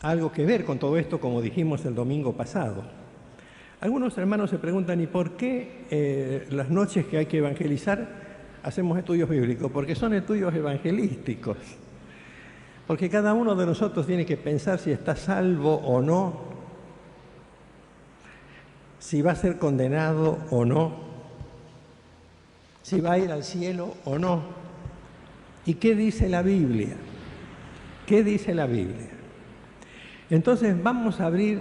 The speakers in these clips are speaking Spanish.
algo que ver con todo esto, como dijimos el domingo pasado. Algunos hermanos se preguntan, ¿y por qué las noches que hay que evangelizar hacemos estudios bíblicos? Porque son estudios evangelísticos. Porque cada uno de nosotros tiene que pensar si está salvo o no, si va a ser condenado o no, si va a ir al cielo o no. ¿Y qué dice la Biblia? ¿Qué dice la Biblia? Entonces vamos a abrir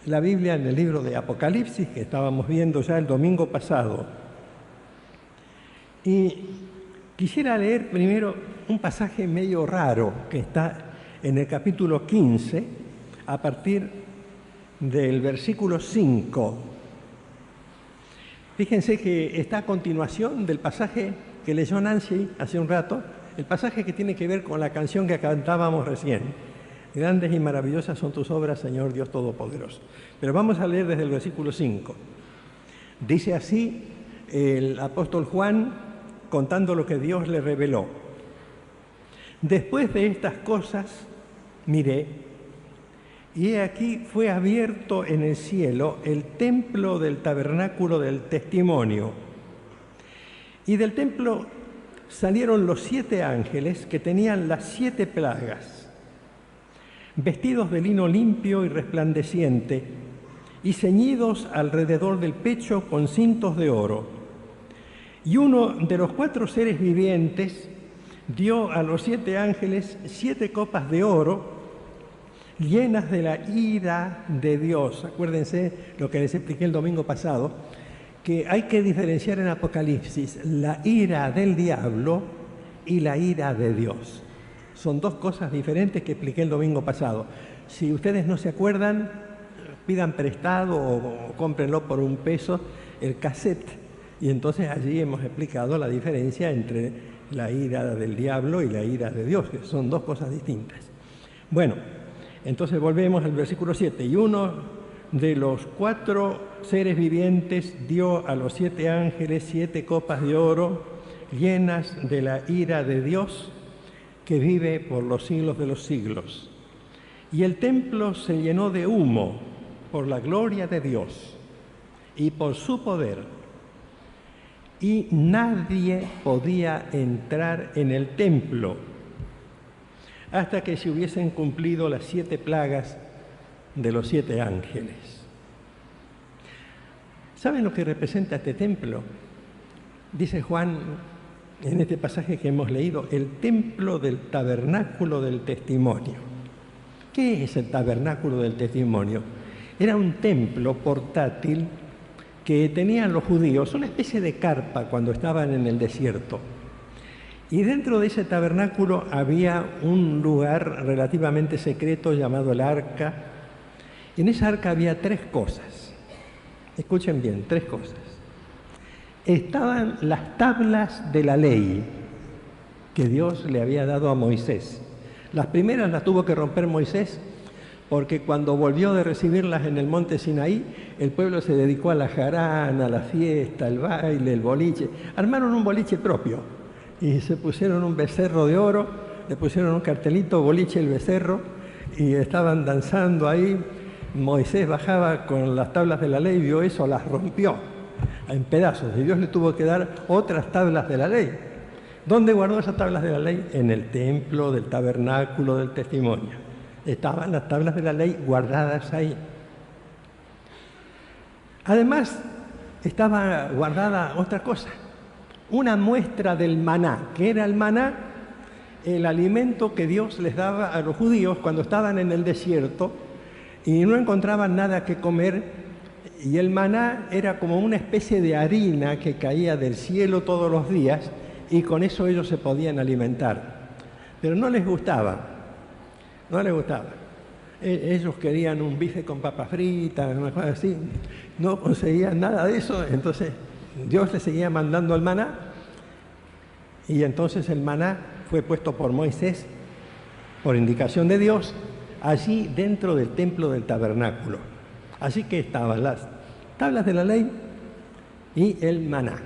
la Biblia en el libro de Apocalipsis, que estábamos viendo ya el domingo pasado. Y quisiera leer primero un pasaje medio raro que está en el capítulo 15, a partir del versículo 5. Fíjense que está a continuación del pasaje que leyó Nancy hace un rato, el pasaje que tiene que ver con la canción que cantábamos recién. Grandes y maravillosas son tus obras, Señor Dios Todopoderoso. Pero vamos a leer desde el versículo 5. Dice así el apóstol Juan, contando lo que Dios le reveló. Después de estas cosas, miré, y he aquí fue abierto en el cielo el templo del tabernáculo del testimonio. Y del templo salieron los 7 ángeles que tenían las 7 plagas, vestidos de lino limpio y resplandeciente, y ceñidos alrededor del pecho con cintos de oro. Y uno de los 4 seres vivientes dio a los 7 ángeles 7 copas de oro llenas de la ira de Dios. Acuérdense lo que les expliqué el domingo pasado, que hay que diferenciar en Apocalipsis la ira del diablo y la ira de Dios. Son 2 cosas diferentes que expliqué el domingo pasado. Si ustedes no se acuerdan, pidan prestado o cómprenlo por $1 el cassette. Y entonces allí hemos explicado la diferencia entre la ira del diablo y la ira de Dios, que son 2 cosas distintas. Bueno, entonces volvemos al versículo 7. Y uno de los 4 seres vivientes dio a los 7 ángeles 7 copas de oro llenas de la ira de Dios, que vive por los siglos de los siglos. Y el templo se llenó de humo por la gloria de Dios y por su poder, y nadie podía entrar en el templo hasta que se hubiesen cumplido las 7 plagas de los 7 ángeles. ¿Saben lo que representa este templo? Dice Juan en este pasaje que hemos leído, el templo del tabernáculo del testimonio. ¿Qué es el tabernáculo del testimonio? Era un templo portátil que tenían los judíos, una especie de carpa cuando estaban en el desierto. Y dentro de ese tabernáculo había un lugar relativamente secreto llamado el arca. Y en esa arca había 3 cosas. Escuchen bien, 3 cosas. Estaban las tablas de la ley que Dios le había dado a Moisés. Las primeras las tuvo que romper Moisés porque cuando volvió de recibirlas en el monte Sinaí, el pueblo se dedicó a la jarana, a la fiesta, al baile, el boliche. Armaron un boliche propio y se pusieron un becerro de oro, le pusieron un cartelito, boliche el becerro, y estaban danzando ahí. Moisés bajaba con las tablas de la ley, vio eso, las rompió en pedazos, y Dios le tuvo que dar otras tablas de la ley. ¿Dónde guardó esas tablas de la ley? En el templo del tabernáculo del testimonio. Estaban las tablas de la ley guardadas ahí. Además, estaba guardada otra cosa, una muestra del maná. ¿Qué era el maná? El alimento que Dios les daba a los judíos cuando estaban en el desierto y no encontraban nada que comer. Y el maná era como una especie de harina que caía del cielo todos los días, y con eso ellos se podían alimentar. Pero no les gustaba, no les gustaba. Ellos querían un bife con papas fritas, una cosa así. No conseguían nada de eso, entonces Dios les seguía mandando el maná, y entonces el maná fue puesto por Moisés, por indicación de Dios, allí dentro del templo del tabernáculo. Así que estaban las tablas de la ley y el maná.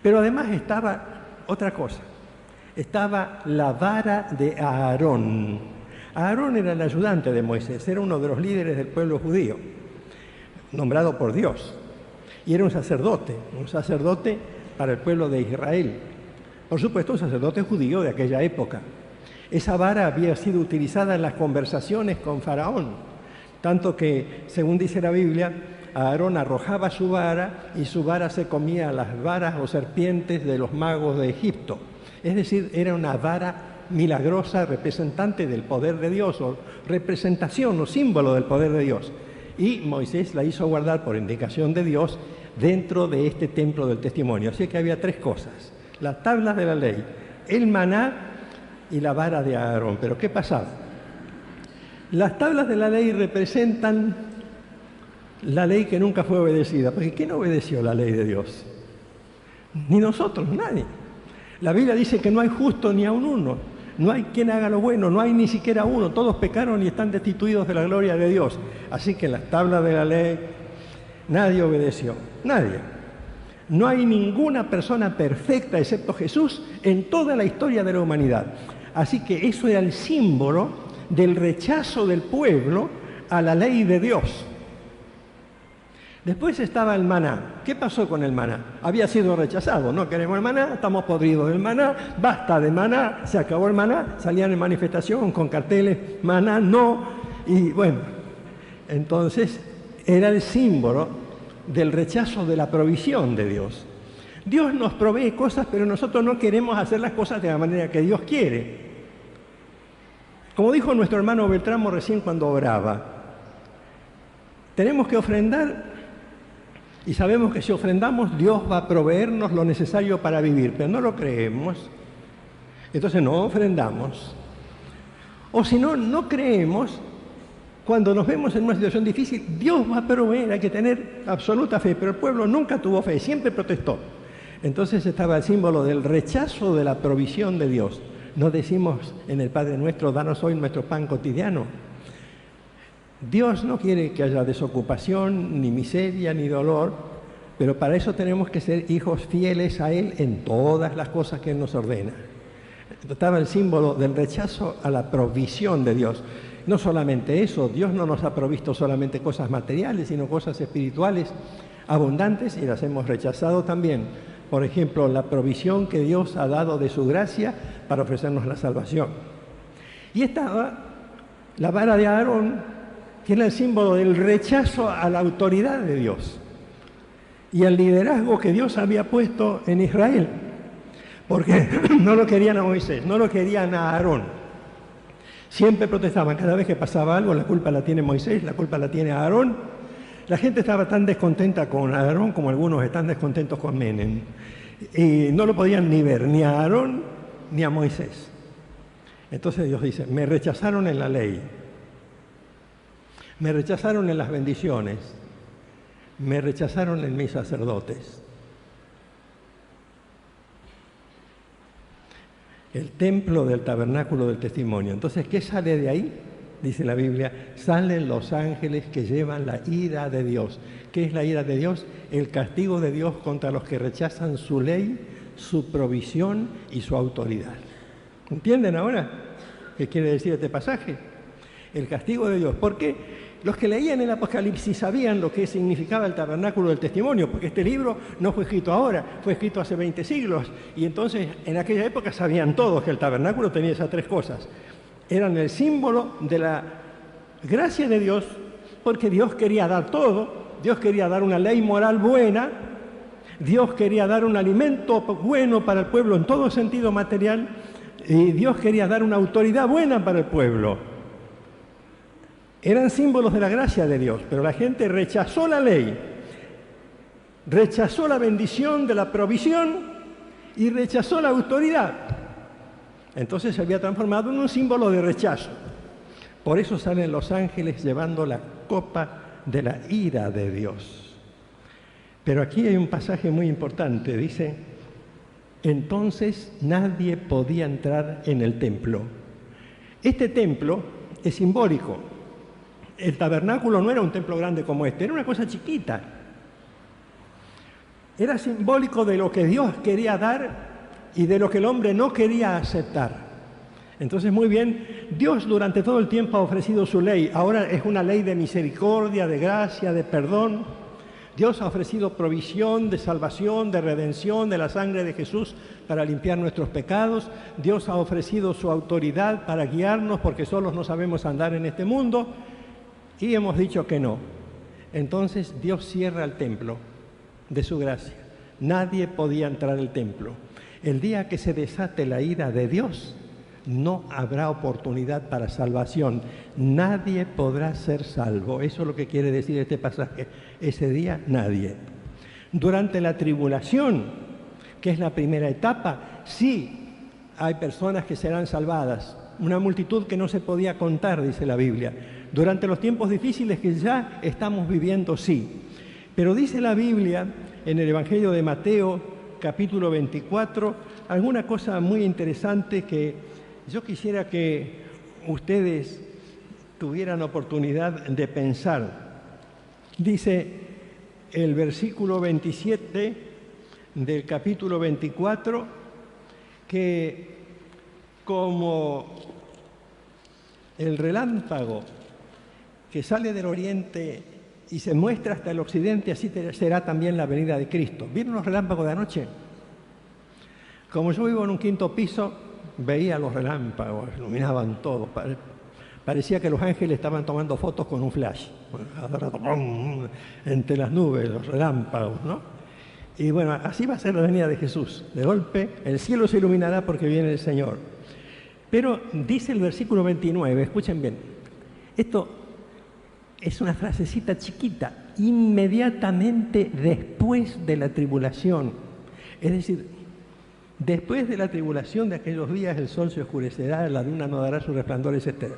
Pero además estaba otra cosa. Estaba la vara de Aarón. Aarón era el ayudante de Moisés, era uno de los líderes del pueblo judío, nombrado por Dios. Y era un sacerdote para el pueblo de Israel. Por supuesto, un sacerdote judío de aquella época. Esa vara había sido utilizada en las conversaciones con Faraón, tanto que, según dice la Biblia, Aarón arrojaba su vara y su vara se comía las varas o serpientes de los magos de Egipto. Es decir, era una vara milagrosa, representante del poder de Dios, o representación o símbolo del poder de Dios. Y Moisés la hizo guardar por indicación de Dios dentro de este templo del testimonio. Así que había tres cosas: las tablas de la ley, el maná y la vara de Aarón. Pero ¿qué pasaba? Las tablas de la ley representan la ley que nunca fue obedecida. Porque ¿quién obedeció la ley de Dios? Ni nosotros, nadie. La Biblia dice que no hay justo ni aun uno. No hay quien haga lo bueno, no hay ni siquiera uno. Todos pecaron y están destituidos de la gloria de Dios. Así que las tablas de la ley nadie obedeció. Nadie. No hay ninguna persona perfecta excepto Jesús en toda la historia de la humanidad. Así que eso era el símbolo del rechazo del pueblo a la ley de Dios. Después estaba el maná. ¿Qué pasó con el maná? Había sido rechazado. No queremos el maná, estamos podridos del maná, basta de maná, se acabó el maná. Salían en manifestación con carteles, maná no. Y bueno, entonces era el símbolo del rechazo de la provisión de Dios. Dios nos provee cosas, pero nosotros no queremos hacer las cosas de la manera que Dios quiere. Como dijo nuestro hermano Beltramo recién cuando oraba, tenemos que ofrendar. Y sabemos que si ofrendamos, Dios va a proveernos lo necesario para vivir, pero no lo creemos. Entonces no ofrendamos. O si no, no creemos, cuando nos vemos en una situación difícil, Dios va a proveer, hay que tener absoluta fe, pero el pueblo nunca tuvo fe, siempre protestó. Entonces estaba el símbolo del rechazo de la provisión de Dios. No decimos en el Padre Nuestro, danos hoy nuestro pan cotidiano. Dios no quiere que haya desocupación, ni miseria, ni dolor, pero para eso tenemos que ser hijos fieles a Él en todas las cosas que Él nos ordena. Estaba el símbolo del rechazo a la provisión de Dios. No solamente eso, Dios no nos ha provisto solamente cosas materiales, sino cosas espirituales abundantes, y las hemos rechazado también. Por ejemplo, la provisión que Dios ha dado de su gracia para ofrecernos la salvación. Y estaba la vara de Aarón, que era el símbolo del rechazo a la autoridad de Dios y al liderazgo que Dios había puesto en Israel, porque no lo querían a Moisés, no lo querían a Aarón. Siempre protestaban, cada vez que pasaba algo, la culpa la tiene Moisés, la culpa la tiene Aarón. La gente estaba tan descontenta con Aarón como algunos están descontentos con Menem. Y no lo podían ni ver, ni a Aarón ni a Moisés. Entonces Dios dice, me rechazaron en la ley. Me rechazaron en las bendiciones, me rechazaron en mis sacerdotes. El templo del tabernáculo del testimonio. Entonces, ¿qué sale de ahí? Dice la Biblia, salen los ángeles que llevan la ira de Dios. ¿Qué es la ira de Dios? El castigo de Dios contra los que rechazan su ley, su provisión y su autoridad. ¿Entienden ahora qué quiere decir este pasaje? El castigo de Dios. ¿Por qué? Los que leían el Apocalipsis sabían lo que significaba el tabernáculo del testimonio, porque este libro no fue escrito ahora, fue escrito hace 20 siglos, y entonces en aquella época sabían todos que el tabernáculo tenía esas tres cosas. Eran el símbolo de la gracia de Dios, porque Dios quería dar todo, Dios quería dar una ley moral buena, Dios quería dar un alimento bueno para el pueblo en todo sentido material, y Dios quería dar una autoridad buena para el pueblo. Eran símbolos de la gracia de Dios, pero la gente rechazó la ley, rechazó la bendición de la provisión y rechazó la autoridad. Entonces se había transformado en un símbolo de rechazo. Por eso salen los ángeles llevando la copa de la ira de Dios. Pero aquí hay un pasaje muy importante, dice, entonces nadie podía entrar en el templo. Este templo es simbólico. El tabernáculo no era un templo grande como este, era una cosa chiquita. Era simbólico de lo que Dios quería dar y de lo que el hombre no quería aceptar. Entonces, muy bien, Dios durante todo el tiempo ha ofrecido su ley. Ahora es una ley de misericordia, de gracia, de perdón. Dios ha ofrecido provisión de salvación, de redención, de la sangre de Jesús para limpiar nuestros pecados. Dios ha ofrecido su autoridad para guiarnos porque solos no sabemos andar en este mundo y hemos dicho que no. Entonces Dios cierra el templo de su gracia. Nadie podía entrar al templo. El día que se desate la ira de Dios, no habrá oportunidad para salvación. Nadie podrá ser salvo. Eso es lo que quiere decir este pasaje. Ese día, nadie. Durante la tribulación, que es la primera etapa, sí hay personas que serán salvadas. Una multitud que no se podía contar, dice la Biblia. Durante los tiempos difíciles que ya estamos viviendo, sí. Pero dice la Biblia, en el Evangelio de Mateo, capítulo 24, alguna cosa muy interesante que yo quisiera que ustedes tuvieran oportunidad de pensar. Dice el versículo 27 del capítulo 24 que como el relámpago que sale del oriente y se muestra hasta el occidente, así será también la venida de Cristo. ¿Vieron los relámpagos de anoche? Como yo vivo en un 5º piso, veía los relámpagos, iluminaban todo. Parecía que los ángeles estaban tomando fotos con un flash. Entre las nubes, los relámpagos, ¿no? Y bueno, así va a ser la venida de Jesús. De golpe, el cielo se iluminará porque viene el Señor. Pero dice el versículo 29, escuchen bien. Esto es una frasecita chiquita. Inmediatamente después de la tribulación. Es decir, después de la tribulación de aquellos días, el sol se oscurecerá, la luna no dará su resplandor, etc.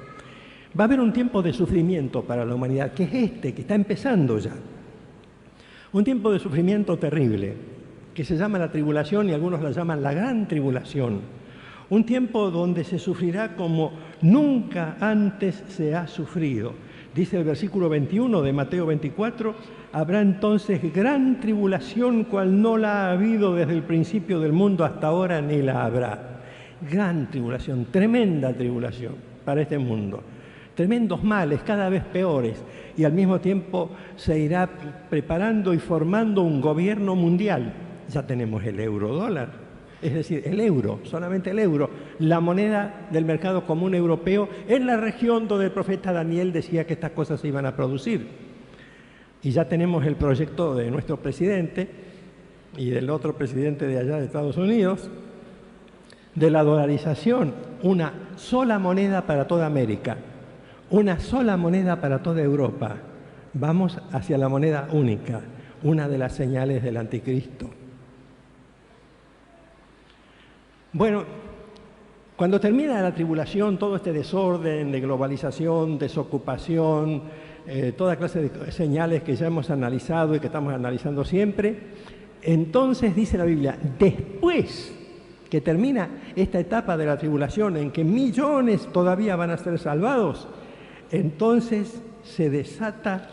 Va a haber un tiempo de sufrimiento para la humanidad, que es este, que está empezando ya. Un tiempo de sufrimiento terrible, que se llama la tribulación y algunos la llaman la gran tribulación. Un tiempo donde se sufrirá como nunca antes se ha sufrido. Dice el versículo 21 de Mateo 24, habrá entonces gran tribulación cual no la ha habido desde el principio del mundo hasta ahora ni la habrá. Gran tribulación, tremenda tribulación para este mundo. Tremendos males, cada vez peores, y al mismo tiempo se irá preparando y formando un gobierno mundial. Ya tenemos el eurodólar, es decir, el euro, solamente el euro, la moneda del mercado común europeo, en la región donde el profeta Daniel decía que estas cosas se iban a producir. Y ya tenemos el proyecto de nuestro presidente y del otro presidente de allá de Estados Unidos, de la dolarización, una sola moneda para toda América, una sola moneda para toda Europa. Vamos hacia la moneda única, una de las señales del anticristo. Bueno, cuando termina la tribulación, todo este desorden de globalización, desocupación, toda clase de señales que ya hemos analizado y que estamos analizando siempre, entonces dice la Biblia, después que termina esta etapa de la tribulación en que millones todavía van a ser salvados, entonces se desata,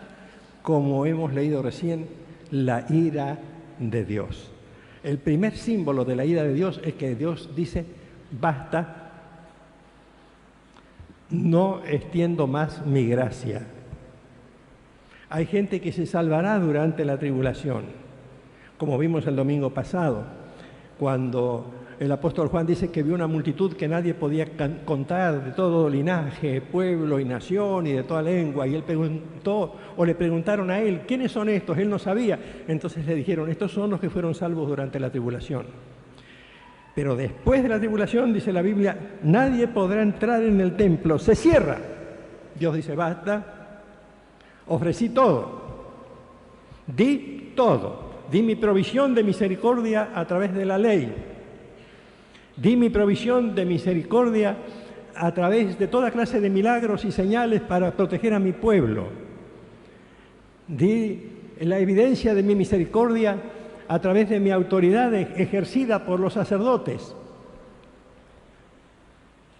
como hemos leído recién, la ira de Dios. El primer símbolo de la ira de Dios es que Dios dice, basta, no extiendo más mi gracia. Hay gente que se salvará durante la tribulación, como vimos el domingo pasado, cuando el apóstol Juan dice que vio una multitud que nadie podía contar, de todo linaje, pueblo y nación y de toda lengua, y él preguntó, o le preguntaron a él, ¿quiénes son estos? Él no sabía. Entonces le dijeron, estos son los que fueron salvos durante la tribulación. Pero después de la tribulación, dice la Biblia, nadie podrá entrar en el templo, se cierra. Dios dice, basta, ofrecí todo, di todo, di mi provisión de misericordia a través de la ley. Di mi provisión de misericordia a través de toda clase de milagros y señales para proteger a mi pueblo. Di la evidencia de mi misericordia a través de mi autoridad ejercida por los sacerdotes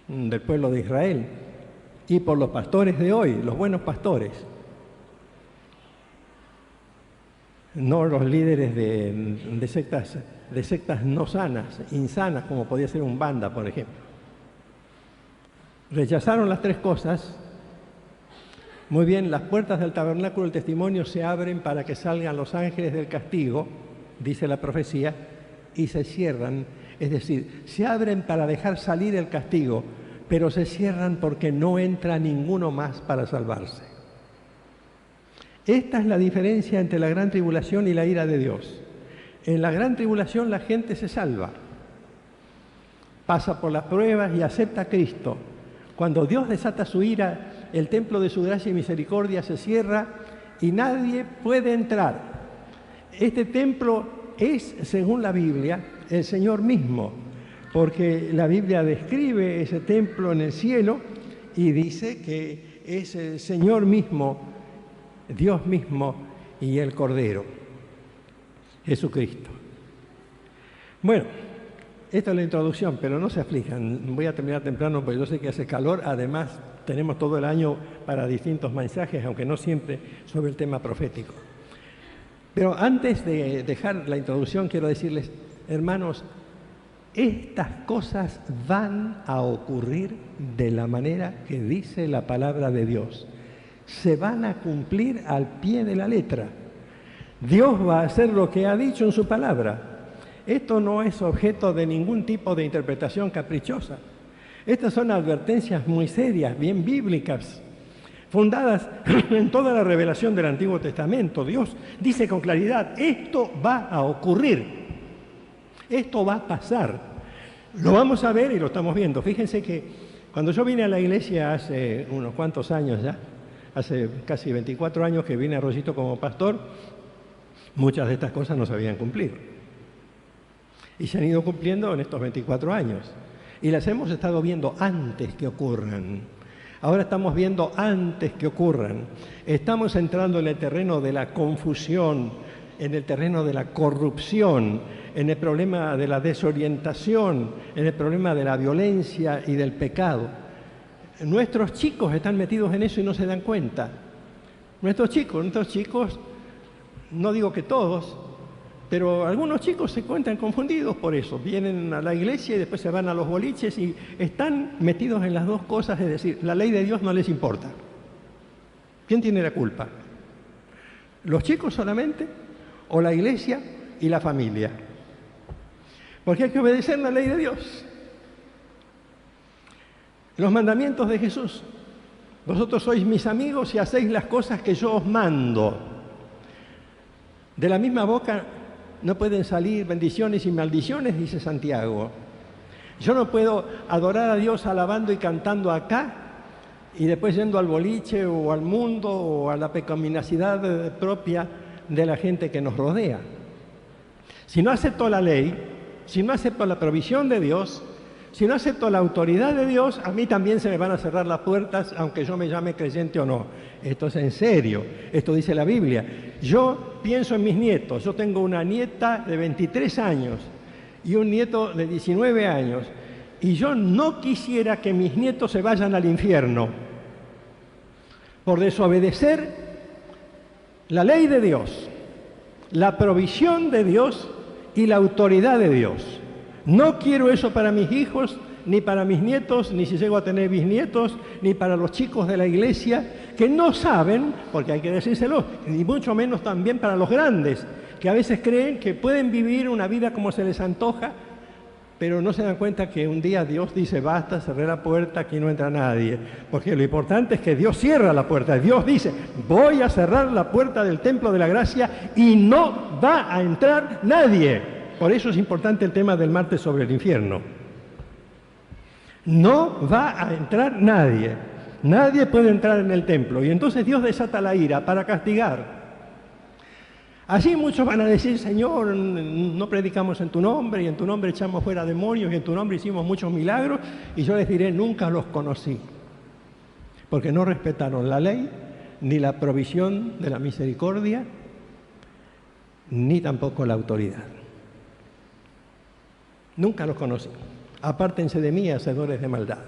del pueblo de Israel y por los pastores de hoy, los buenos pastores. No los líderes de sectas no sanas, insanas, como podía ser Umbanda, por ejemplo. rechazaron las tres cosas. Muy bien, las puertas del tabernáculo del testimonio se abren para que salgan los ángeles del castigo, dice la profecía, y se cierran. Es decir, se abren para dejar salir el castigo, pero se cierran porque no entra ninguno más para salvarse. Esta es la diferencia entre la gran tribulación y la ira de Dios. En la gran tribulación la gente se salva, pasa por las pruebas y acepta a Cristo. Cuando Dios desata su ira, el templo de su gracia y misericordia se cierra y nadie puede entrar. Este templo es, según la Biblia, el Señor mismo, porque la Biblia describe ese templo en el cielo y dice que es el Señor mismo, Dios mismo y el Cordero, Jesucristo. Bueno, esta es la introducción, pero no se aflijan, voy a terminar temprano porque yo sé que hace calor, además tenemos todo el año para distintos mensajes, aunque no siempre sobre el tema profético. Pero antes de dejar la introducción, quiero decirles, hermanos, estas cosas van a ocurrir de la manera que dice la palabra de Dios. Se van a cumplir al pie de la letra. Dios va a hacer lo que ha dicho en su palabra. Esto no es objeto de ningún tipo de interpretación caprichosa. Estas son advertencias muy serias, bien bíblicas, fundadas en toda la revelación del Antiguo Testamento. Dios dice con claridad, esto va a ocurrir, esto va a pasar. Lo vamos a ver y lo estamos viendo. Fíjense que cuando yo vine a la iglesia hace unos cuantos años ya, hace casi 24 años que vine a Arroyito como pastor, muchas de estas cosas no se habían cumplido. Y se han ido cumpliendo en estos 24 años. Y las hemos estado viendo antes que ocurran. Ahora estamos viendo antes que ocurran. Estamos entrando en el terreno de la confusión, en el terreno de la corrupción, en el problema de la desorientación, en el problema de la violencia y del pecado. Nuestros chicos están metidos en eso y no se dan cuenta. Nuestros chicos, no digo que todos, pero algunos chicos se encuentran confundidos por eso. Vienen a la iglesia y después se van a los boliches y están metidos en las dos cosas, es decir, la ley de Dios no les importa. ¿Quién tiene la culpa? ¿Los chicos solamente? ¿O la iglesia y la familia? Porque hay que obedecer la ley de Dios. Los mandamientos de Jesús. Vosotros sois mis amigos y hacéis las cosas que yo os mando. De la misma boca no pueden salir bendiciones y maldiciones, dice Santiago. Yo no puedo adorar a Dios alabando y cantando acá y después yendo al boliche o al mundo o a la pecaminosidad propia de la gente que nos rodea. Si no acepto la ley, si no acepto la provisión de Dios, si no acepto la autoridad de Dios, a mí también se me van a cerrar las puertas, aunque yo me llame creyente o no. Esto es en serio, esto dice la Biblia. Yo pienso en mis nietos, yo tengo una nieta de 23 años y un nieto de 19 años, y yo no quisiera que mis nietos se vayan al infierno por desobedecer la ley de Dios, la provisión de Dios y la autoridad de Dios. No quiero eso para mis hijos, ni para mis nietos, ni si llego a tener bisnietos, ni para los chicos de la iglesia que no saben, porque hay que decírselo, ni mucho menos también para los grandes, que a veces creen que pueden vivir una vida como se les antoja, pero no se dan cuenta que un día Dios dice, basta, cerré la puerta, aquí no entra nadie. Porque lo importante es que Dios cierra la puerta. Dios dice, voy a cerrar la puerta del templo de la gracia y no va a entrar nadie. Por eso es importante el tema del martes sobre el infierno. No va a entrar nadie. Nadie puede entrar en el templo. Y entonces Dios desata la ira para castigar. Así muchos van a decir, Señor, no predicamos en tu nombre, y en tu nombre echamos fuera demonios, y en tu nombre hicimos muchos milagros, y yo les diré, nunca los conocí, porque no respetaron la ley, ni la provisión de la misericordia, ni tampoco la autoridad. Nunca los conocí. Apártense de mí, hacedores de maldad.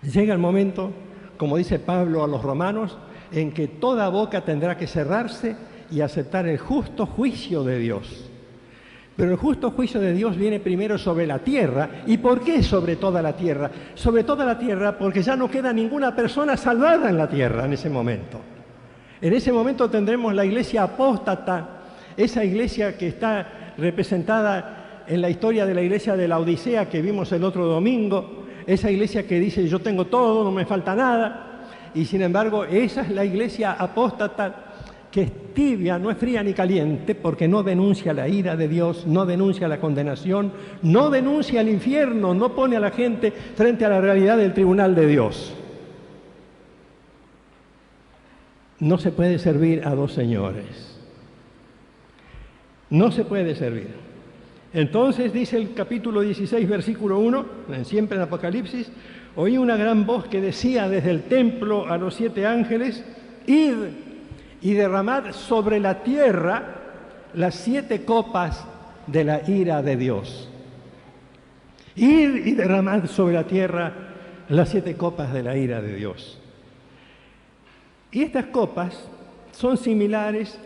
Llega el momento, como dice Pablo a los romanos, en que toda boca tendrá que cerrarse y aceptar el justo juicio de Dios. Pero el justo juicio de Dios viene primero sobre la tierra. ¿Y por qué sobre toda la tierra? Sobre toda la tierra porque ya no queda ninguna persona salvada en la tierra en ese momento. En ese momento tendremos la iglesia apóstata, esa iglesia que está representada en la historia de la iglesia de la Odisea que vimos el otro domingo, esa iglesia que dice yo tengo todo, no me falta nada, y sin embargo esa es la iglesia apóstata que es tibia, no es fría ni caliente, porque no denuncia la ira de Dios, no denuncia la condenación, no denuncia el infierno, no pone a la gente frente a la realidad del tribunal de Dios. No se puede servir a dos señores. No se puede servir. Entonces dice el capítulo 16, versículo 1, siempre en Apocalipsis, oí una gran voz que decía desde el templo a los 7 ángeles, id y derramad sobre la tierra las 7 copas de la ira de Dios. Id y derramad sobre la tierra las 7 copas de la ira de Dios. Y estas copas son similares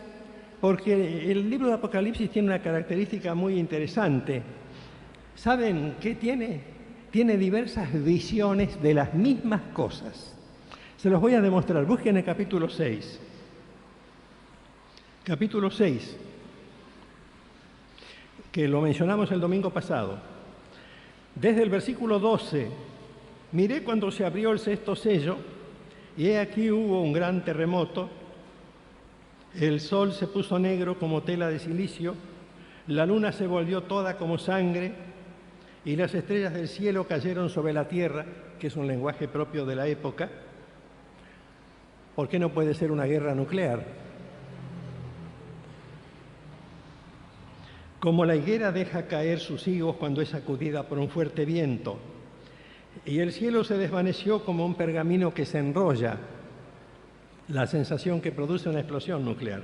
porque el libro de Apocalipsis tiene una característica muy interesante. ¿Saben qué tiene? Tiene diversas visiones de las mismas cosas. Se los voy a demostrar. Busquen el capítulo 6. Capítulo 6, que lo mencionamos el domingo pasado. Desde el versículo 12, miré cuando se abrió el 6º sello, y he aquí hubo un gran terremoto, el sol se puso negro como tela de silicio, la luna se volvió toda como sangre, y las estrellas del cielo cayeron sobre la tierra, que es un lenguaje propio de la época. ¿Por qué no puede ser una guerra nuclear? Como la higuera deja caer sus higos cuando es sacudida por un fuerte viento, y el cielo se desvaneció como un pergamino que se enrolla, la sensación que produce una explosión nuclear.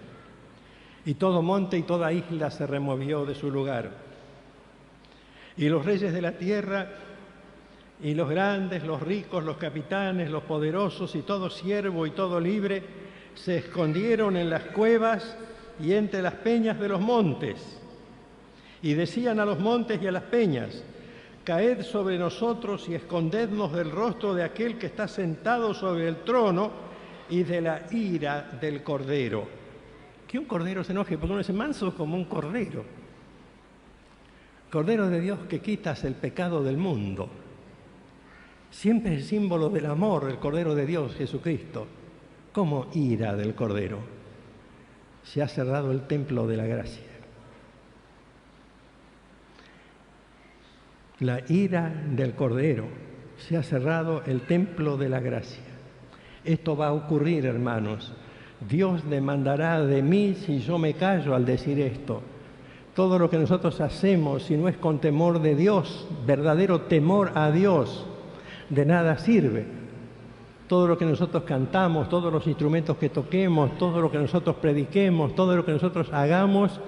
Y todo monte y toda isla se removió de su lugar. Y los reyes de la tierra, y los grandes, los ricos, los capitanes, los poderosos, y todo siervo y todo libre, se escondieron en las cuevas y entre las peñas de los montes. Y decían a los montes y a las peñas, caed sobre nosotros y escondednos del rostro de aquel que está sentado sobre el trono y de la ira del Cordero. Que un cordero se enoje, porque uno es manso como un cordero. Cordero de Dios que quitas el pecado del mundo. Siempre es símbolo del amor, el Cordero de Dios, Jesucristo. Como ira del Cordero. Se ha cerrado el templo de la gracia. La ira del Cordero, se ha cerrado el templo de la gracia. Esto va a ocurrir, hermanos. Dios demandará de mí si yo me callo al decir esto. Todo lo que nosotros hacemos, si no es con temor de Dios, verdadero temor a Dios, de nada sirve. Todo lo que nosotros cantamos, todos los instrumentos que toquemos, todo lo que nosotros prediquemos, todo lo que nosotros hagamos,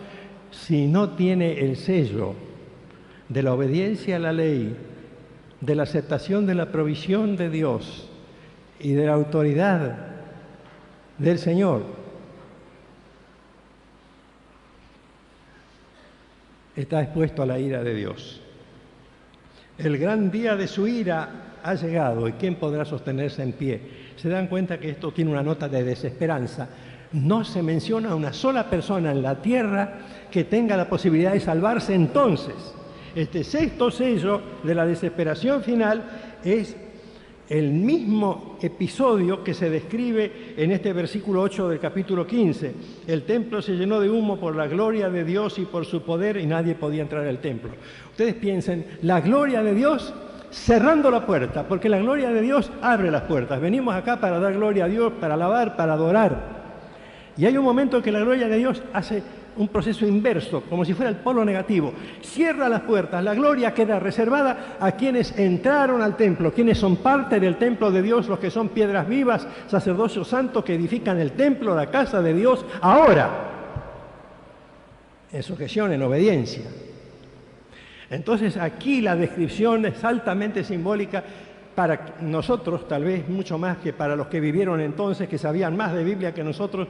si no tiene el sello de la obediencia a la ley, de la aceptación de la provisión de Dios y de la autoridad del Señor, está expuesto a la ira de Dios. El gran día de su ira ha llegado, ¿y quién podrá sostenerse en pie? Se dan cuenta que esto tiene una nota de desesperanza. No se menciona a una sola persona en la tierra que tenga la posibilidad de salvarse entonces. Este 6º sello de la desesperación final es el mismo episodio que se describe en este versículo 8 del capítulo 15. El templo se llenó de humo por la gloria de Dios y por su poder y nadie podía entrar al templo. Ustedes piensen, la gloria de Dios cerrando la puerta, porque la gloria de Dios abre las puertas. Venimos acá para dar gloria a Dios, para alabar, para adorar. Y hay un momento en que la gloria de Dios hace un proceso inverso, como si fuera el polo negativo. Cierra las puertas, la gloria queda reservada a quienes entraron al templo, quienes son parte del templo de Dios, los que son piedras vivas, sacerdocios santos que edifican el templo, la casa de Dios, ahora, en sujeción, en obediencia. Entonces aquí la descripción es altamente simbólica para nosotros, tal vez mucho más que para los que vivieron entonces, que sabían más de Biblia que nosotros,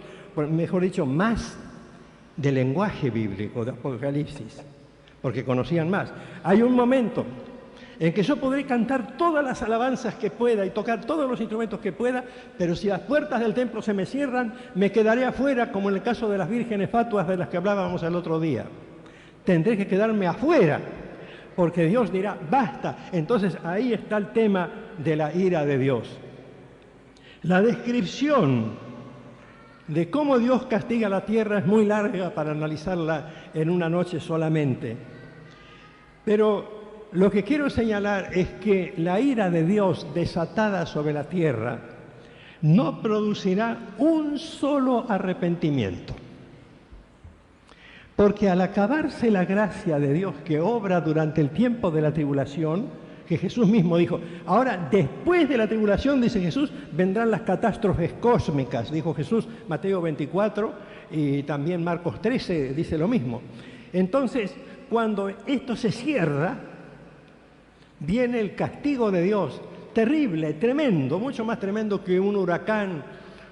mejor dicho, más del lenguaje bíblico de Apocalipsis. porque conocían más. Hay un momento en que yo podré cantar todas las alabanzas que pueda y tocar todos los instrumentos que pueda, pero si las puertas del templo se me cierran, me quedaré afuera, como en el caso de las vírgenes fatuas de las que hablábamos el otro día. Tendré que quedarme afuera, porque Dios dirá, basta. Entonces ahí está el tema de la ira de Dios. La descripción de cómo Dios castiga la tierra es muy larga para analizarla en una noche solamente. Pero lo que quiero señalar es que la ira de Dios desatada sobre la tierra no producirá un solo arrepentimiento. Porque al acabarse la gracia de Dios que obra durante el tiempo de la tribulación, que Jesús mismo dijo, ahora después de la tribulación, dice Jesús, vendrán las catástrofes cósmicas, dijo Jesús, Mateo 24 y también Marcos 13 dice lo mismo. Entonces, cuando esto se cierra, viene el castigo de Dios, terrible, tremendo, mucho más tremendo que un huracán,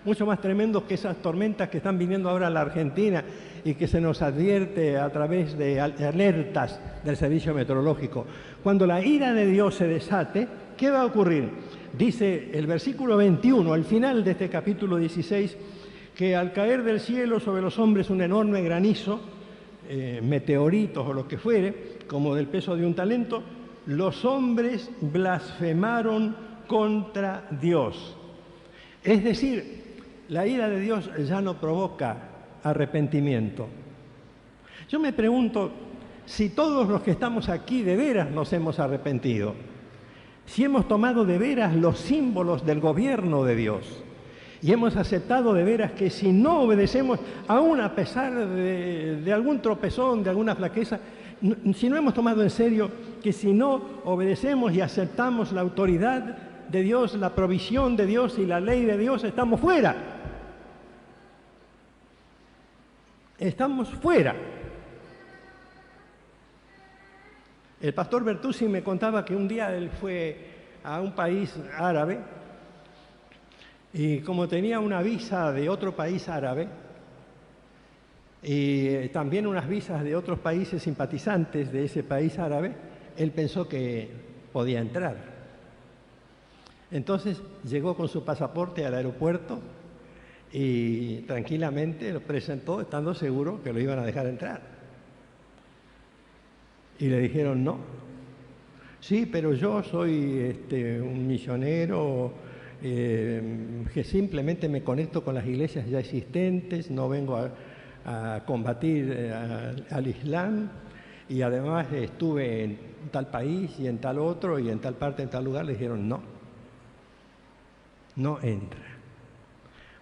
mucho más tremendo que esas tormentas que están viniendo ahora a la Argentina y que se nos advierte a través de alertas del servicio meteorológico. Cuando la ira de Dios se desate, ¿qué va a ocurrir? Dice el versículo 21, al final de este capítulo 16, que al caer del cielo sobre los hombres un enorme granizo, meteoritos o lo que fuere, como del peso de un talento, los hombres blasfemaron contra Dios. Es decir, la ira de Dios ya no provoca arrepentimiento. Yo me pregunto si todos los que estamos aquí de veras nos hemos arrepentido, si hemos tomado de veras los símbolos del gobierno de Dios y hemos aceptado de veras que si no obedecemos, aún a pesar de algún tropezón, de alguna flaqueza, si no hemos tomado en serio que si no obedecemos y aceptamos la autoridad de Dios, la provisión de Dios y la ley de Dios, estamos fuera. Estamos fuera. El pastor Bertuzzi me contaba que un día él fue a un país árabe y como tenía una visa de otro país árabe y también unas visas de otros países simpatizantes de ese país árabe, él pensó que podía entrar. Entonces llegó con su pasaporte al aeropuerto y tranquilamente lo presentó, estando seguro que lo iban a dejar entrar. Y le dijeron no. Sí, pero yo soy un misionero que simplemente me conecto con las iglesias ya existentes, no vengo a combatir al Islam, y además estuve en tal país y en tal otro y en tal parte, en tal lugar. Le dijeron no, no entra.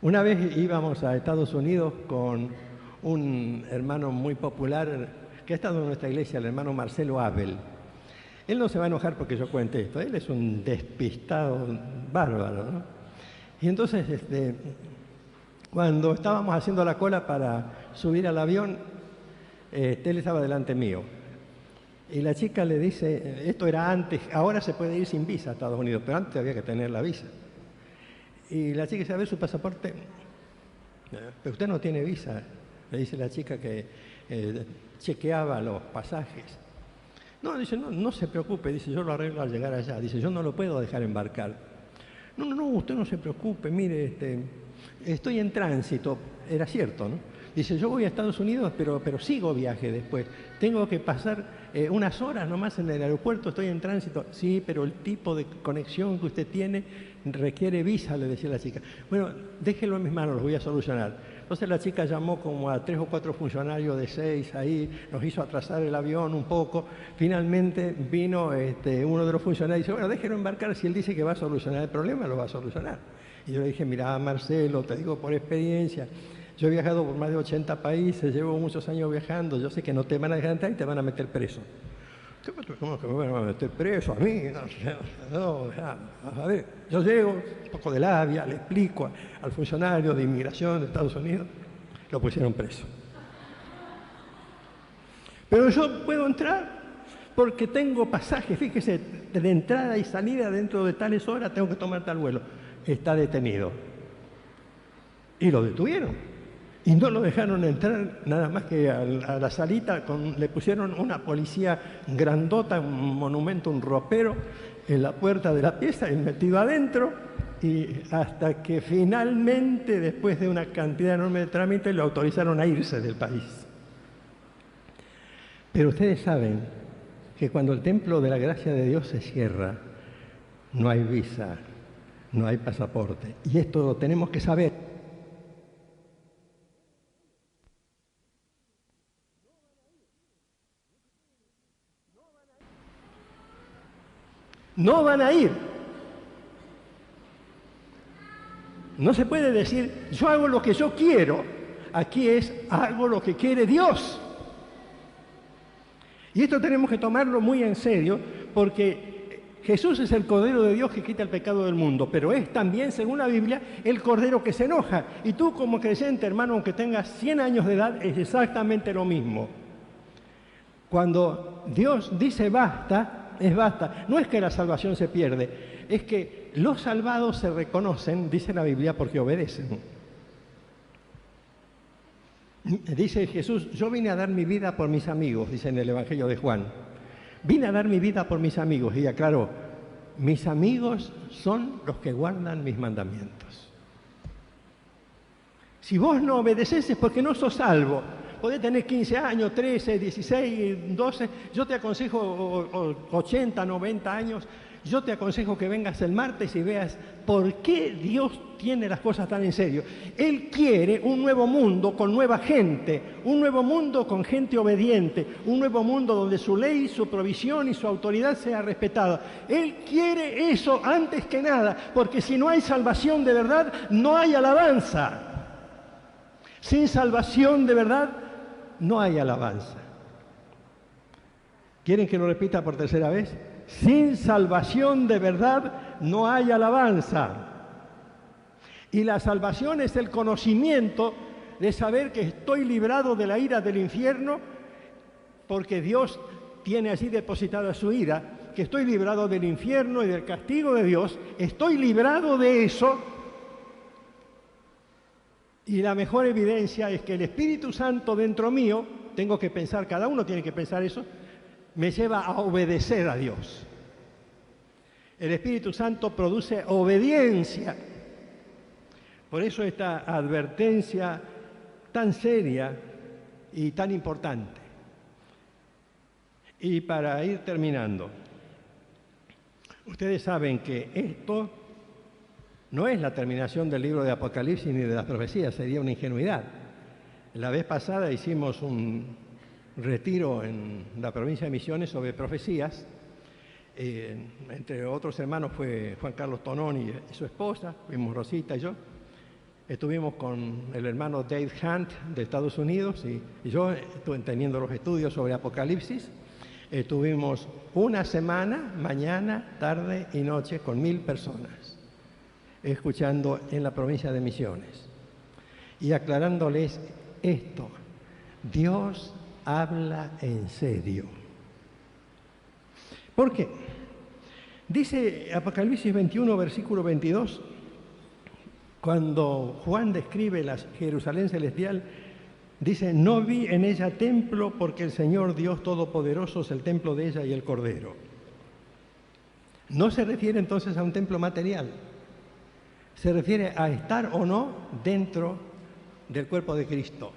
Una vez íbamos a Estados Unidos con un hermano muy popular que ha estado en nuestra iglesia, el hermano Marcelo Abel. Él no se va a enojar porque yo cuente esto, él es un despistado bárbaro, ¿no? Y entonces, cuando estábamos haciendo la cola para subir al avión, él estaba delante mío. Y la chica le dice, esto era antes, ahora se puede ir sin visa a Estados Unidos, pero antes había que tener la visa. Y la chica dice, a ver su pasaporte. Pero usted no tiene visa, le dice la chica que chequeaba los pasajes. No, dice, no se preocupe, dice, yo lo arreglo al llegar allá. Dice, yo no lo puedo dejar embarcar. No, usted no se preocupe, mire, estoy en tránsito. Era cierto, ¿no? Dice, yo voy a Estados Unidos, pero sigo viaje después. Tengo que pasar unas horas nomás en el aeropuerto, estoy en tránsito. Sí, pero el tipo de conexión que usted tiene requiere visa, le decía la chica. Bueno, déjelo en mis manos, lo voy a solucionar. Entonces la chica llamó como a 3 o 4 funcionarios de 6 ahí, nos hizo atrasar el avión un poco. Finalmente vino uno de los funcionarios y dice, bueno, déjelo embarcar, si él dice que va a solucionar el problema, lo va a solucionar. Y yo le dije, mira, Marcelo, te digo por experiencia, yo he viajado por más de 80 países, llevo muchos años viajando, yo sé que no te van a dejar entrar y te van a meter preso. ¿Cómo que me van a meter preso a mí? No, a ver, yo llego, un poco de labia, le explico al funcionario de inmigración de Estados Unidos, lo pusieron preso. Pero yo puedo entrar porque tengo pasaje, fíjese, de entrada y salida dentro de tales horas tengo que tomar tal vuelo. Está detenido. Y lo detuvieron. Y no lo dejaron entrar, nada más que a la salita, le pusieron una policía grandota, un monumento, un ropero, en la puerta de la pieza, él metido adentro, y hasta que finalmente, después de una cantidad enorme de trámites, lo autorizaron a irse del país. Pero ustedes saben que cuando el templo de la gracia de Dios se cierra, no hay visa, no hay pasaporte. Y esto lo tenemos que saber. No van a ir. No se puede decir, yo hago lo que yo quiero. Aquí es, hago lo que quiere Dios. Y esto tenemos que tomarlo muy en serio, porque Jesús es el Cordero de Dios que quita el pecado del mundo, pero es también, según la Biblia, el Cordero que se enoja. Y tú como creyente, hermano, aunque tengas 100 años de edad, es exactamente lo mismo. Cuando Dios dice basta, es basta. No es que la salvación se pierde, es que los salvados se reconocen, dice la Biblia, porque obedecen. Dice Jesús, yo vine a dar mi vida por mis amigos, dice en el Evangelio de Juan. Vine a dar mi vida por mis amigos, y aclaró, mis amigos son los que guardan mis mandamientos. Si vos no obedeces es porque no sos salvo. Podés tener 15 años, 13, 16, 12, yo te aconsejo 80, 90 años, yo te aconsejo que vengas el martes y veas por qué Dios tiene las cosas tan en serio. Él quiere un nuevo mundo con nueva gente, un nuevo mundo con gente obediente, un nuevo mundo donde su ley, su provisión y su autoridad sea respetada. Él quiere eso antes que nada, porque si no hay salvación de verdad, no hay alabanza. Sin salvación de verdad, no hay alabanza. ¿Quieren que lo repita por tercera vez? Sin salvación de verdad no hay alabanza. Y la salvación es el conocimiento de saber que estoy librado de la ira del infierno, porque Dios tiene allí depositada su ira, que estoy librado del infierno y del castigo de Dios, estoy librado de eso. Y la mejor evidencia es que el Espíritu Santo dentro mío, tengo que pensar, cada uno tiene que pensar eso, me lleva a obedecer a Dios. El Espíritu Santo produce obediencia. Por eso esta advertencia tan seria y tan importante. Y para ir terminando, ustedes saben que esto no es la terminación del libro de Apocalipsis ni de las profecías, sería una ingenuidad. La vez pasada hicimos un retiro en la provincia de Misiones sobre profecías. Entre otros hermanos fue Juan Carlos Tononi y su esposa, fuimos Rosita y yo. Estuvimos con el hermano Dave Hunt de Estados Unidos y yo estuve teniendo los estudios sobre Apocalipsis. Estuvimos una semana, mañana, tarde y noche, con 1000 personas, escuchando en la provincia de Misiones y aclarándoles esto: Dios habla en serio. ¿Por qué? Dice Apocalipsis 21, versículo 22, cuando Juan describe la Jerusalén celestial, dice, no vi en ella templo porque el Señor Dios Todopoderoso es el templo de ella y el Cordero. No se refiere entonces a un templo material, se refiere a estar o no dentro del cuerpo de Cristo,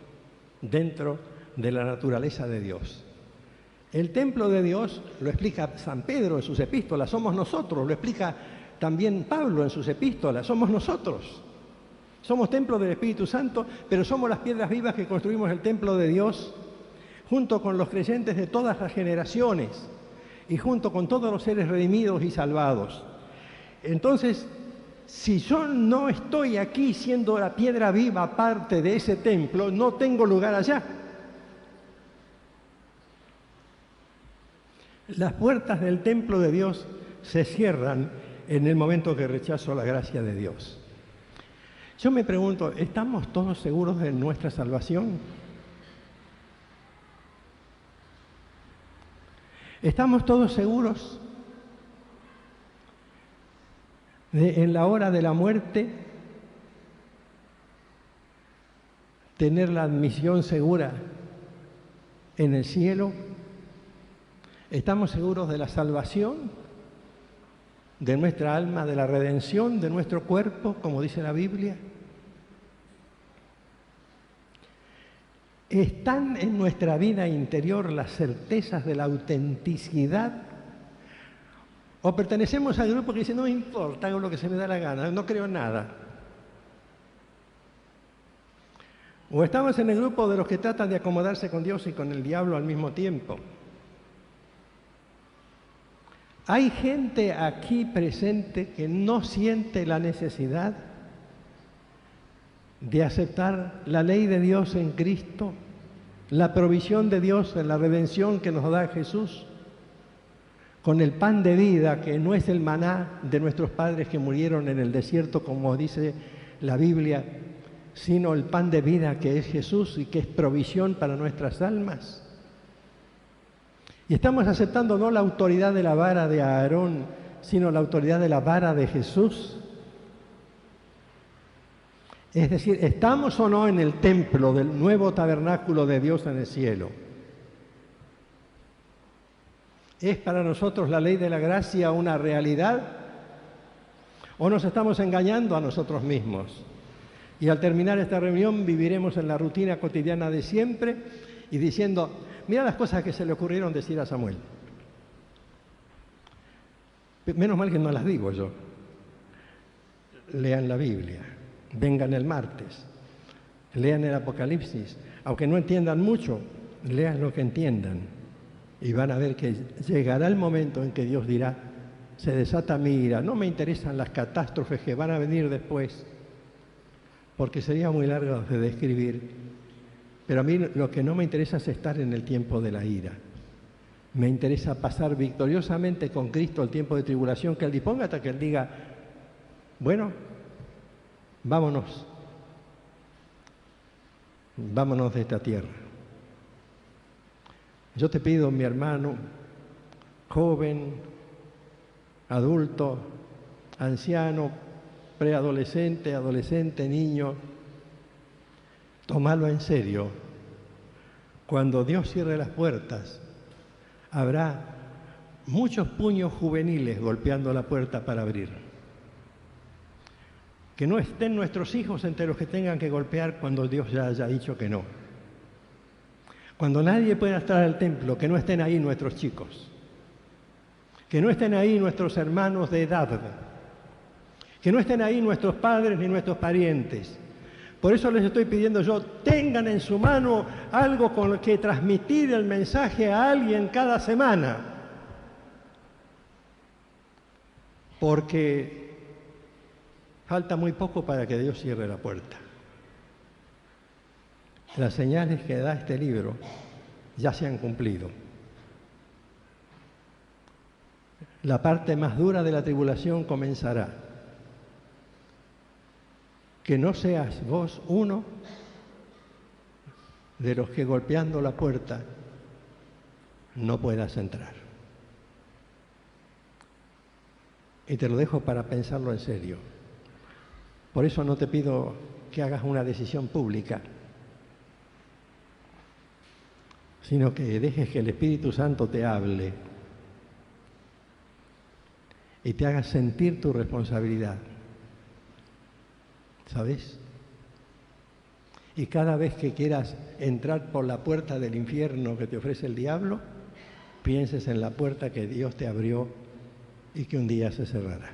dentro de la naturaleza de Dios. El templo de Dios, lo explica San Pedro en sus epístolas, somos nosotros, lo explica también Pablo en sus epístolas, somos nosotros. Somos templo del Espíritu Santo, pero somos las piedras vivas que construimos el templo de Dios, junto con los creyentes de todas las generaciones y junto con todos los seres redimidos y salvados. Entonces, si yo no estoy aquí siendo la piedra viva parte de ese templo, no tengo lugar allá. Las puertas del templo de Dios se cierran en el momento que rechazo la gracia de Dios. Yo me pregunto, ¿estamos todos seguros de nuestra salvación? ¿Estamos todos seguros en la hora de la muerte tener la admisión segura en el cielo? ¿Estamos seguros de la salvación de nuestra alma, de la redención de nuestro cuerpo, como dice la Biblia? ¿Están en nuestra vida interior las certezas de la autenticidad? ¿O pertenecemos al grupo que dice, no me importa, hago lo que se me da la gana, no creo en nada? ¿O estamos en el grupo de los que tratan de acomodarse con Dios y con el diablo al mismo tiempo? Hay gente aquí presente que no siente la necesidad de aceptar la ley de Dios en Cristo, la provisión de Dios en la redención que nos da Jesús, con el pan de vida que no es el maná de nuestros padres que murieron en el desierto, como dice la Biblia, sino el pan de vida que es Jesús y que es provisión para nuestras almas. Y estamos aceptando no la autoridad de la vara de Aarón, sino la autoridad de la vara de Jesús. Es decir, ¿estamos o no en el templo del nuevo tabernáculo de Dios en el cielo? ¿Es para nosotros la ley de la gracia una realidad? ¿O nos estamos engañando a nosotros mismos? Y al terminar esta reunión viviremos en la rutina cotidiana de siempre y diciendo, mira las cosas que se le ocurrieron decir a Samuel. Menos mal que no las digo yo. Lean la Biblia, vengan el martes, lean el Apocalipsis. Aunque no entiendan mucho, lean lo que entiendan. Y van a ver que llegará el momento en que Dios dirá, se desata mi ira, no me interesan las catástrofes que van a venir después, porque sería muy largo de describir. Pero a mí lo que no me interesa es estar en el tiempo de la ira. Me interesa pasar victoriosamente con Cristo el tiempo de tribulación que Él disponga hasta que Él diga, bueno, vámonos de esta tierra. Yo te pido, mi hermano, joven, adulto, anciano, preadolescente, adolescente, niño, tómalo en serio. Cuando Dios cierre las puertas, habrá muchos puños juveniles golpeando la puerta para abrir. Que no estén nuestros hijos entre los que tengan que golpear cuando Dios ya haya dicho que no. Cuando nadie pueda estar al templo, que no estén ahí nuestros chicos. Que no estén ahí nuestros hermanos de edad. Que no estén ahí nuestros padres ni nuestros parientes. Por eso les estoy pidiendo yo, tengan en su mano algo con lo que transmitir el mensaje a alguien cada semana. Porque falta muy poco para que Dios cierre la puerta. Las señales que da este libro ya se han cumplido. La parte más dura de la tribulación comenzará. Que no seas vos uno de los que golpeando la puerta no puedas entrar. Y te lo dejo para pensarlo en serio. Por eso no te pido que hagas una decisión pública, sino que dejes que el Espíritu Santo te hable y te haga sentir tu responsabilidad. ¿Sabes? Y cada vez que quieras entrar por la puerta del infierno que te ofrece el diablo, pienses en la puerta que Dios te abrió y que un día se cerrará.